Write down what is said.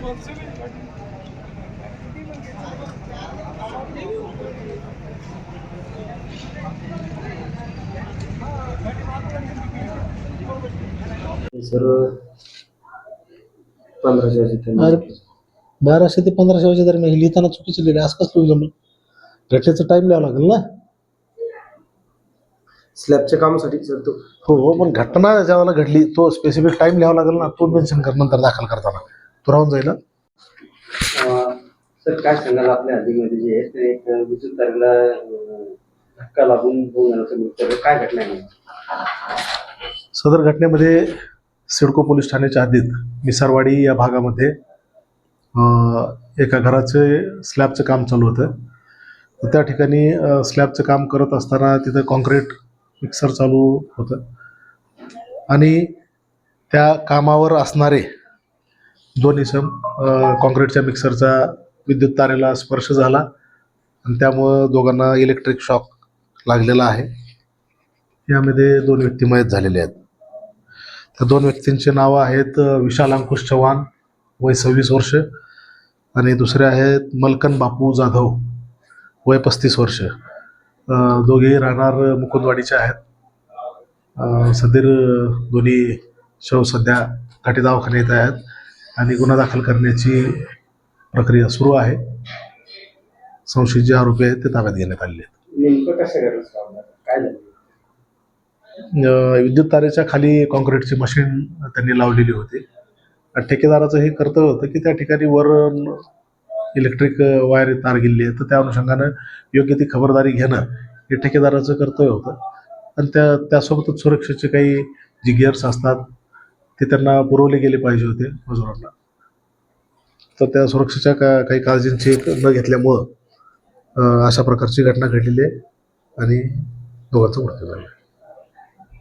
सर्व 1200 ते 1500 दरम्यान हे लिहिताना चुकीचं लिहिले, असं कसं लिहून जमलं? घटनेचा टाइम लिहावं लागेल ना. स्लॅबच्या कामासाठी सर तो हो, पण घटना ज्यावेळेला घडली तो स्पेसिफिक टाइम लिहावा लागेल ना, तो मेन्शन कर नंतर दाखल करताना, तो राहून जाईल. सर काय सांगाल आपल्या हद्दीमध्ये जे आहे ते एक विद्युत तारेला धक्का लागून काय घटना आहे? सदर घटनेमध्ये सिडको पोलीस ठाण्याच्या हद्दीत मिसारवाडी या भागामध्ये एका घराचे स्लॅबचं काम चालू होतं. तर त्या ठिकाणी स्लॅबचं काम करत असताना तिथं कॉन्क्रीट मिक्सर चालू होतं आणि त्या कामावर असणारे दोन इसम कॉन्क्रीटच्या मिक्सरचा विद्युत तारेला स्पर्श झाला आणि त्यामुळं दोघांना इलेक्ट्रिक शॉक लागलेला आहे. यामध्ये 2 व्यक्ती मयत झालेले आहेत. त्या 2 व्यक्तींची नावं आहेत विशाल अंकुश चव्हाण वय 26 वर्ष आणि दुसरे आहेत मलकन बापू जाधव वय 35 वर्ष. दोघेही राहणार मुकुंदवाडीचे आहेत. सदर दोन्ही शव सध्या घाटी दवाखान्यात आहेत आणि गुन्हा दाखल करण्याची प्रक्रिया सुरू आहे. संशयित जे आरोपी आहेत ते ताब्यात घेण्यात आलेले आहेत. नेमकं कसं काय झालं? विद्युत तारेच्या खाली कॉन्क्रीटची मशीन त्यांनी लावलेली होती. ठेकेदाराचं हे कर्तव्य होतं की त्या ठिकाणी वर इलेक्ट्रिक वायर तार गेलेली आहे, तर त्या अनुषंगानं योग्य ती खबरदारी घेणं हे ठेकेदाराचं कर्तव्य होतं. आणि त्यासोबतच सुरक्षेचे काही जे गिअर्स असतात ते त्यांना पुरवले गेले पाहिजे होते मजुरांना. तर त्या सुरक्षेच्या काही काळजींची न घेतल्यामुळं अशा प्रकारची घटना घडलेली आहे आणि दोघांचा मृत्यू झाला.